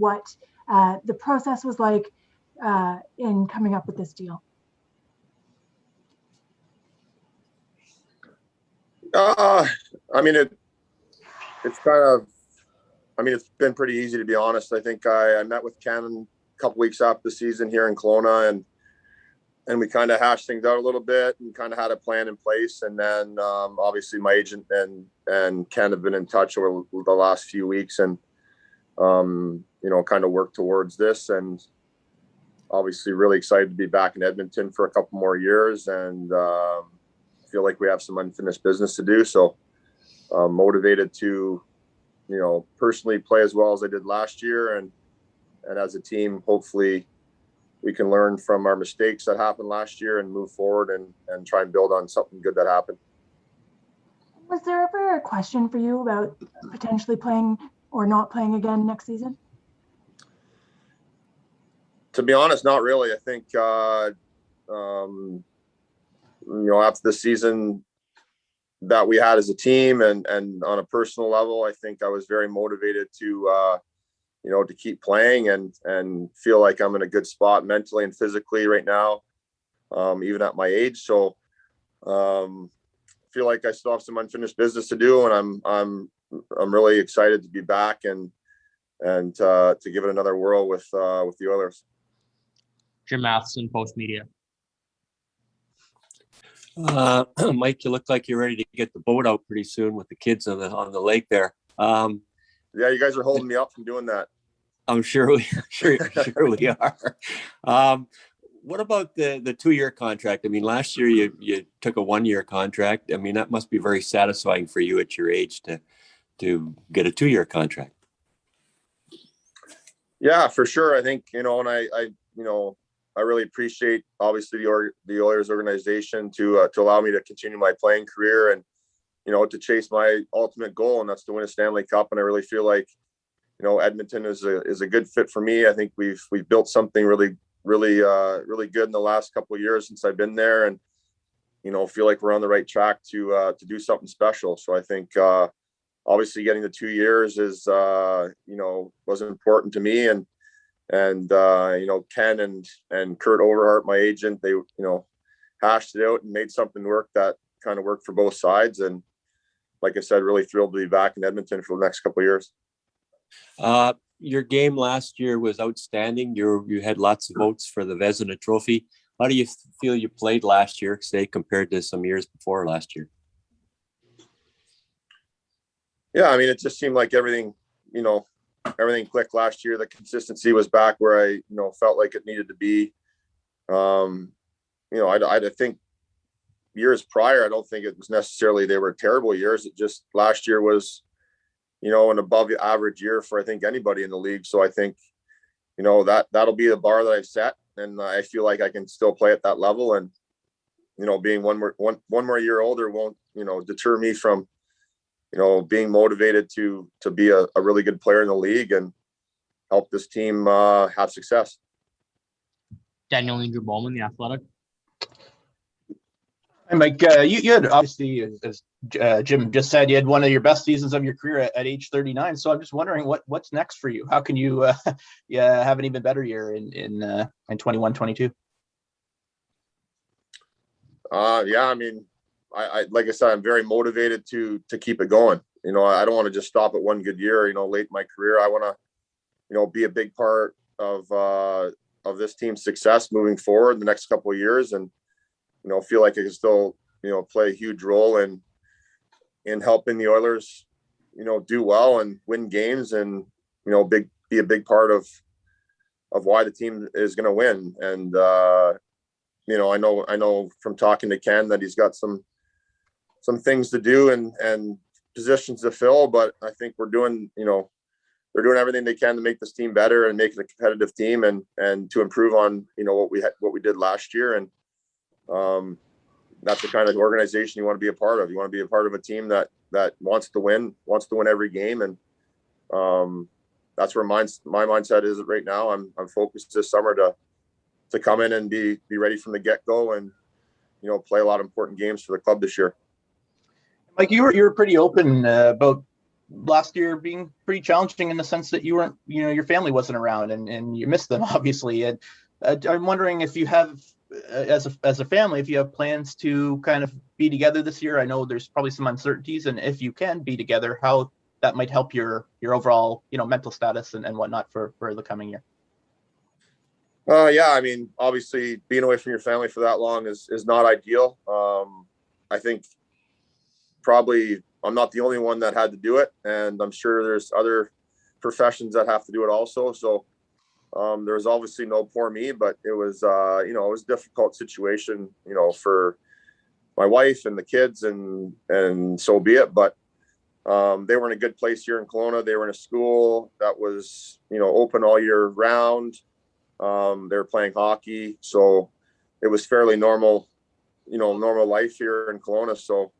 what the process was like in coming up with this deal? I mean, it's kind of, I mean, it's been pretty easy, to be honest. I think I met with Ken a couple weeks after the season here in Kelowna, and we kind of hashed things out a little bit and kind of had a plan in place. And then obviously my agent and Ken have been in touch over the last few weeks and, you know, kind of worked towards this. And obviously really excited to be back in Edmonton for a couple more years, and feel like we have some unfinished business to do. So motivated to, you know, personally play as well as I did last year. And as a team, hopefully we can learn from our mistakes that happened last year and move forward and try and build on something good that happened. Was there ever a question for you about potentially playing or not playing again next season? To be honest, not really. I think, you know, after the season that we had as a team and on a personal level, I think I was very motivated to, you know, to keep playing and feel like I'm in a good spot mentally and physically right now, even at my age. So feel like I still have some unfinished business to do, and I'm really excited to be back and to give it another whirl with the Oilers. Jim Matheson, Post Media. Mike, you look like you're ready to get the boat out pretty soon with the kids on the lake there. Yeah, you guys are holding me up from doing that. I'm sure we are. What about the 2-year contract? I mean, last year you took a 1-year contract. I mean, that must be very satisfying for you at your age to get a 2-year contract. Yeah, for sure. I think, you know, and I you know, I really appreciate obviously the Oilers organization to allow me to continue my playing career and, you know, to chase my ultimate goal, and that's to win a Stanley Cup. And I really feel like, you know, Edmonton is a good fit for me. I think we've built something really good in the last couple of years since I've been there, and, you know, feel like we're on the right track to do something special. So I think obviously getting the 2 years is you know, was important to me, and you know, Ken and Kurt Overhart, my agent, they, you know, hashed it out and made something work that kind of worked for both sides. And like I said, really thrilled to be back in Edmonton for the next couple of years. Your game last year was outstanding. You had lots of votes for the Vezina Trophy. How do you feel you played last year, say, compared to some years before last year? Yeah, I mean, it just seemed like everything clicked last year. The consistency was back where I, you know, felt like it needed to be. You know, I think years prior, I don't think it was necessarily they were terrible years. It just last year was, you know, an above average year for I think anybody in the league. So I think, you know, that'll be the bar that I've set, and I feel like I can still play at that level. And, you know, being one more year older won't, you know, deter me from, you know, being motivated to be a really good player in the league and help this team have success. Daniel Andrew Bowman, The Athletic. Hey, Mike, you had obviously, as Jim just said, you had one of your best seasons of your career at age 39. So I'm just wondering what's next for you. How can you have an even better year in 21-22? Yeah, I mean, I like I said, I'm very motivated to keep it going. You know, I don't want to just stop at one good year. You know, late in my career, I want to, you know, be a big part of this team's success moving forward in the next couple of years, and, you know, feel like I can still, you know, play a huge role in helping the Oilers, you know, do well and win games, and, you know, be a big part of why the team is going to win. And you know, I know from talking to Ken that he's got some things to do and positions to fill, but I think we're doing, you know, they're doing everything they can to make this team better and make it a competitive team and to improve on, you know, what we did last year. And that's the kind of organization you want to be a part of. You want to be a part of a team that wants to win every game. And that's where my mindset is right now. I'm focused this summer to come in and be ready from the get-go and, you know, play a lot of important games for the club this year. Mike, you were pretty open about last year being pretty challenging in the sense that you weren't, your family wasn't around and you missed them, obviously. And I'm wondering if you have, as a family, if you have plans to kind of be together this year. I know there's probably some uncertainties, and if you can be together, how that might help your overall, mental status and whatnot for the coming year. Yeah, I mean, obviously being away from your family for that long is not ideal. I think probably I'm not the only one that had to do it, and I'm sure there's other professions that have to do it also. So there was obviously no poor me, but it was, it was a difficult situation, for my wife and the kids, and so be it. But they were in a good place here in Kelowna. They were in a school that was, open all year round. They were playing hockey, so it was fairly normal life here in Kelowna. So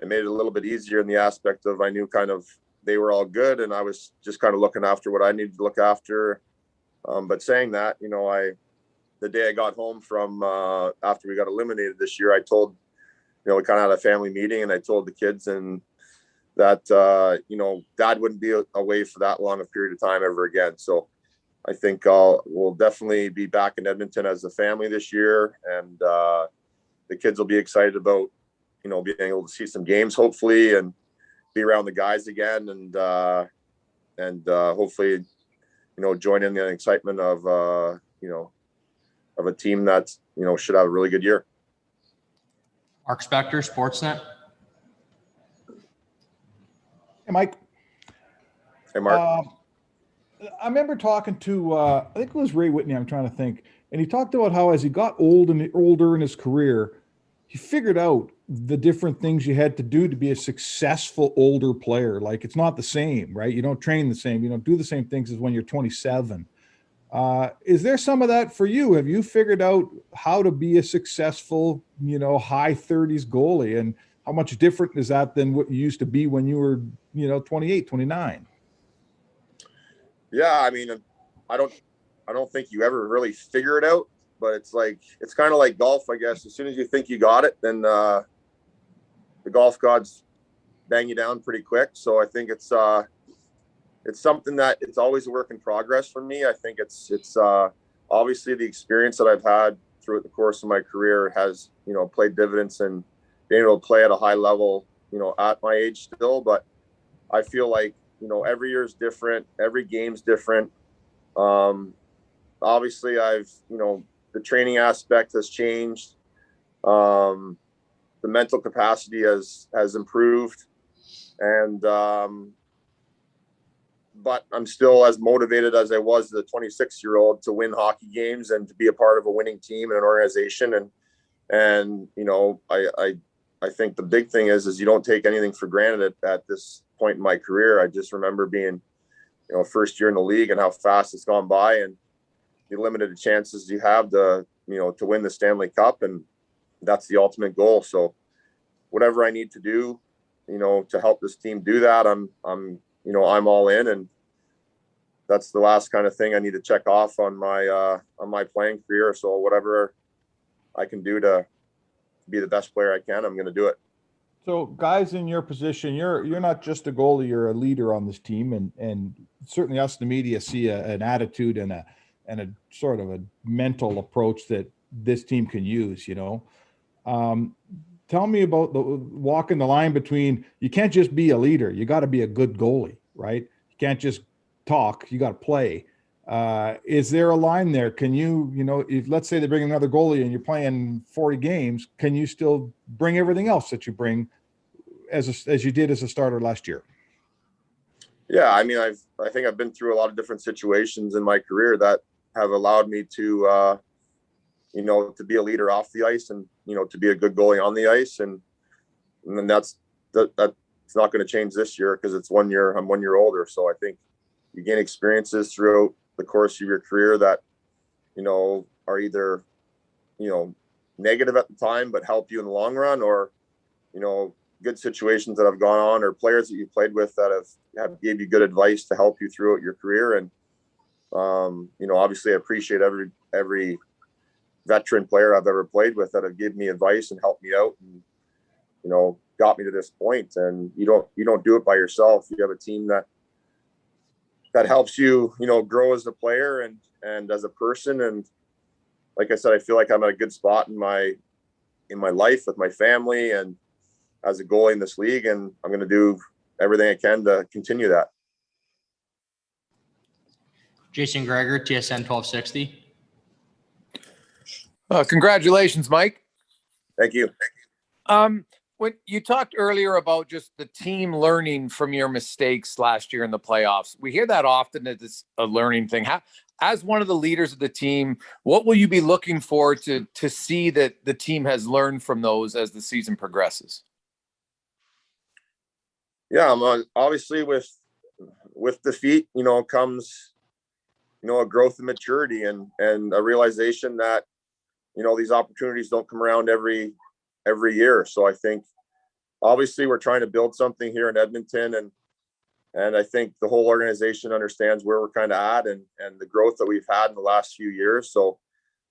it made it a little bit easier in the aspect of I knew kind of they were all good, and I was just kind of looking after what I needed to look after. But saying that, the day I got home from after we got eliminated this year, I told, we kind of had a family meeting, and I told the kids and that, Dad wouldn't be away for that long a period of time ever again. So I think we'll definitely be back in Edmonton as a family this year, and the kids will be excited about, being able to see some games, hopefully, and be around the guys again, and hopefully, join in the excitement of, of a team that's, should have a really good year. Mark Spector, Sportsnet. Hey, Mike. Hey, Mark. I remember talking to, I think it was Ray Whitney, I'm trying to think, and he talked about how as he got older in his career, he figured out the different things you had to do to be a successful older player. Like, it's not the same, right? You don't train the same. You don't do the same things as when you're 27. Is there some of that for you? Have you figured out how to be a successful, high 30s goalie? And how much different is that than what you used to be when you were, 28, 29? Yeah, I mean, I don't think you ever really figure it out, but it's kind of like golf, I guess. As soon as you think you got it, then the golf gods bang you down pretty quick. So I think it's something that it's always a work in progress for me. I think it's obviously the experience that I've had throughout the course of my career has, played dividends and being able to play at a high level, at my age still. But I feel like, every year is different. Every game's different. Obviously I've, the training aspect has changed. The mental capacity has improved, and, but I'm still as motivated as I was as a 26-year-old to win hockey games and to be a part of a winning team and an organization. And, I think the big thing is you don't take anything for granted at this point in my career. I just remember being, first year in the league and how fast it's gone by, and the limited chances you have to win the Stanley Cup. And that's the ultimate goal. So whatever I need to do, to help this team do that, I'm all in. And that's the last kind of thing I need to check off on my playing career. So whatever I can do to be the best player I can, I'm going to do it. So guys in your position, you're not just a goalie, you're a leader on this team, and certainly us, the media, see an attitude and a sort of a mental approach that this team can use, Tell me about walking the line between, you can't just be a leader, you got to be a good goalie, right? You can't just talk, you got to play. Is there a line there? Can you, if let's say they bring another goalie and you're playing 40 games, can you still bring everything else that you bring as you did as a starter last year? Yeah, I mean, I think I've been through a lot of different situations in my career that have allowed me to, to be a leader off the ice and, to be a good goalie on the ice. And then that's it's not going to change this year because I'm 1 year older. So I think you gain experiences throughout the course of your career that, are either, negative at the time, but help you in the long run, or, good situations that have gone on, or players that you played with that have gave you good advice to help you throughout your career. And, obviously I appreciate every veteran player I've ever played with that have given me advice and helped me out. And, got me to this point. And you don't do it by yourself. You have a team that helps you, grow as a player and as a person. And like I said, I feel like I'm at a good spot in my life with my family and as a goalie in this league. And I'm going to do everything I can to continue that. Jason Gregor, TSN 1260. Congratulations, Mike. Thank you. When you talked earlier about just the team learning from your mistakes last year in the playoffs, we hear that often that it's a learning thing. As one of the leaders of the team, what will you be looking for to see that the team has learned from those as the season progresses? Yeah, obviously with defeat, comes, a growth and maturity and a realization that, these opportunities don't come around every year. So I think obviously we're trying to build something here in Edmonton, and I think the whole organization understands where we're kind of at and the growth that we've had in the last few years. So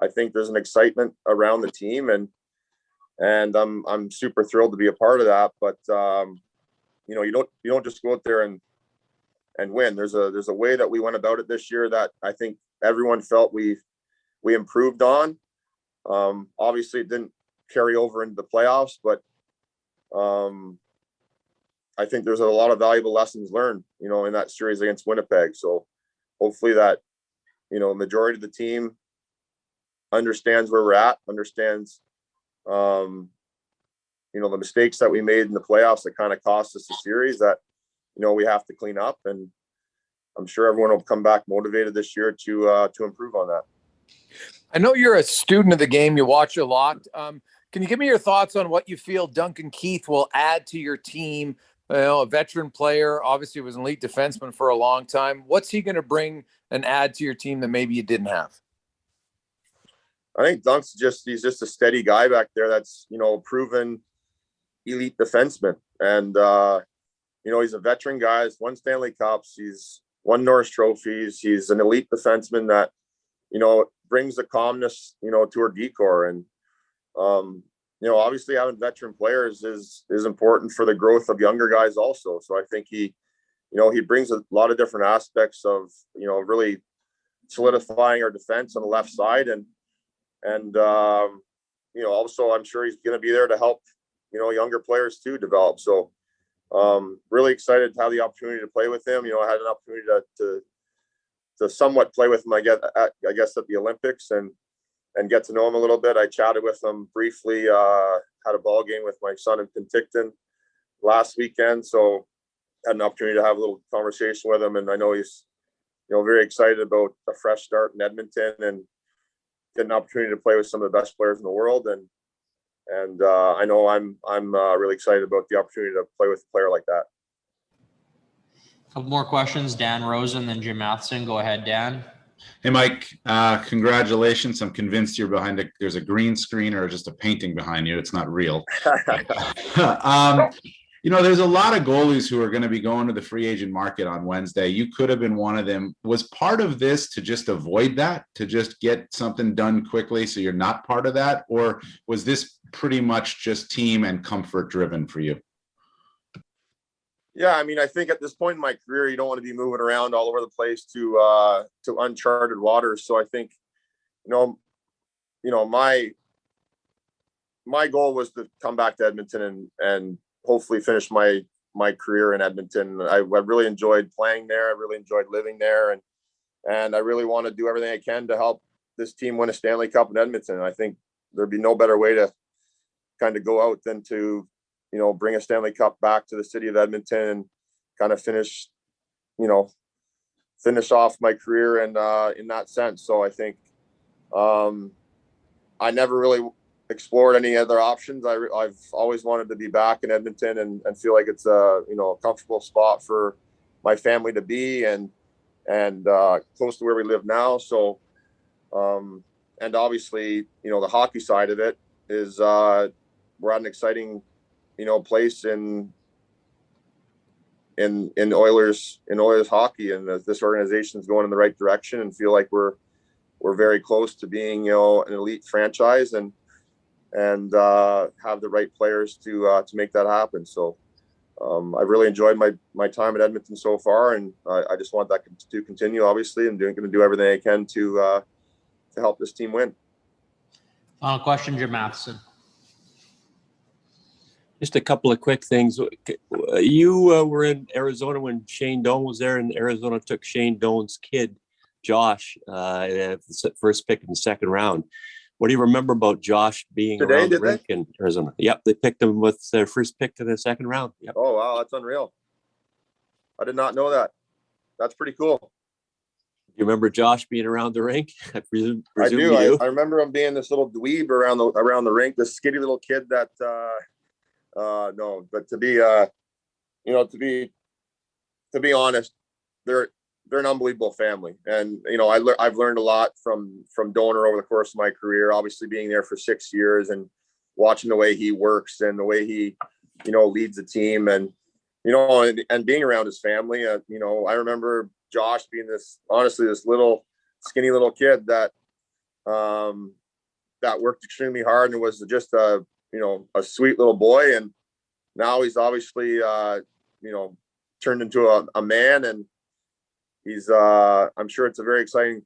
I think there's an excitement around the team, and I'm super thrilled to be a part of that. But you don't just go out there and win. There's a way that we went about it this year that I think everyone felt we improved on. Obviously it didn't carry over into the playoffs, but I think there's a lot of valuable lessons learned, in that series against Winnipeg. So hopefully that, majority of the team understands where we're at, understands, the mistakes that we made in the playoffs that kind of cost us the series that, we have to clean up. And I'm sure everyone will come back motivated this year to improve on that. I know you're a student of the game. You watch a lot. Can you give me your thoughts on what you feel Duncan Keith will add to your team? A veteran player, obviously was an elite defenseman for a long time. What's he going to bring and add to your team that maybe you didn't have? I think Dunk's he's just a steady guy back there that's, proven elite defenseman. And, he's a veteran guy. He's won Stanley Cups. He's won Norris trophies. He's an elite defenseman that, brings the calmness, to our decor. And, obviously having veteran players is important for the growth of younger guys also. So I think he brings a lot of different aspects of, really solidifying our defense on the left side. And also I'm sure he's going to be there to help, younger players too develop. So really excited to have the opportunity to play with him. I had an opportunity to somewhat play with him, I guess at the Olympics and get to know him a little bit. I chatted with him briefly, had a ball game with my son in Penticton last weekend. So had an opportunity to have a little conversation with him. And I know he's, very excited about a fresh start in Edmonton and get an opportunity to play with some of the best players in the world. And I know I'm really excited about the opportunity to play with a player like that. A couple more questions. Dan Rosen, then Jim Matheson. Go ahead, Dan. Hey, Mike, congratulations. I'm convinced you're behind there's a green screen or just a painting behind you. It's not real. There's a lot of goalies who are going to be going to the free agent market on Wednesday. You could have been one of them. Was part of this to just avoid that, to just get something done quickly so you're not part of that? Or was this pretty much just team and comfort driven for you? Yeah, I think at this point in my career, you don't want to be moving around all over the place to uncharted waters. So I think, my goal was to come back to Edmonton and hopefully finish my career in Edmonton. I really enjoyed playing there. I really enjoyed living there, and I really want to do everything I can to help this team win a Stanley Cup in Edmonton. And I think there'd be no better way to kind of go out than to bring a Stanley Cup back to the city of Edmonton and kind of finish off my career and in that sense. So I think I never really explored any other options. I've always wanted to be back in Edmonton and feel like it's a comfortable spot for my family to be and close to where we live now. So and obviously the hockey side of it is we're at an exciting place in Oilers hockey, and this organization is going in the right direction and feel like we're very close to being an elite franchise. And and have the right players to make that happen. So I've really enjoyed my time at Edmonton so far, and I just want that to continue, obviously, and going to do everything I can to help this team win. Final question, Jim Matheson. Just a couple of quick things. You were in Arizona when Shane Doan was there, and Arizona took Shane Doan's kid, Josh, first pick in the second round. What do you remember about Josh being Today, around the did they? rink in Arizona? Yep, they picked him with their first pick in the second round. Yep. Oh, wow, that's unreal. I did not know that. That's pretty cool. You remember Josh being around the rink? I presume I do. you do. I remember him being this little dweeb around the rink, this skinny little kid that no, but to be to be honest, they're an unbelievable family, and I've learned a lot from Donor over the course of my career. Obviously, being there for 6 years and watching the way he works and the way he leads the team, and and being around his family. I remember Josh being this little skinny little kid that that worked extremely hard and was just a sweet little boy, and now he's obviously turned into a man, and he's I'm sure it's a very exciting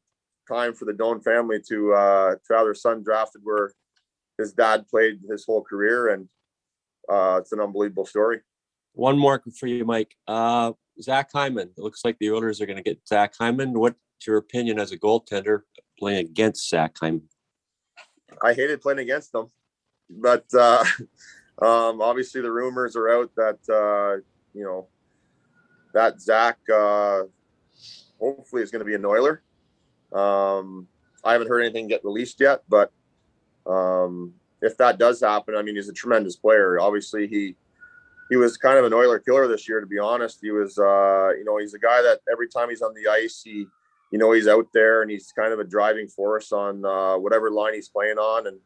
time for the Doan family to have their son drafted where his dad played his whole career, and it's an unbelievable story. One more for you, Mike. Zach Hyman. It looks like the Oilers are going to get Zach Hyman. What's your opinion as a goaltender playing against Zach Hyman? I hated playing against them, but obviously the rumors are out that that Zach hopefully is going to be an Oiler. I haven't heard anything get released yet, but if that does happen, I mean, he's a tremendous player. Obviously, he was kind of an Oiler killer this year, to be honest. He was, he's a guy that every time he's on the ice, he's out there and he's kind of a driving force on whatever line he's playing on. And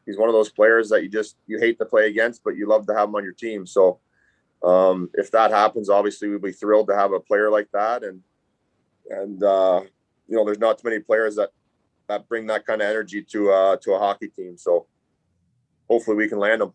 he's one of those players that you hate to play against, but you love to have him on your team. So if that happens, obviously we'd be thrilled to have a player like that. And there's not too many players that bring that kind of energy to a hockey team. So hopefully we can land them.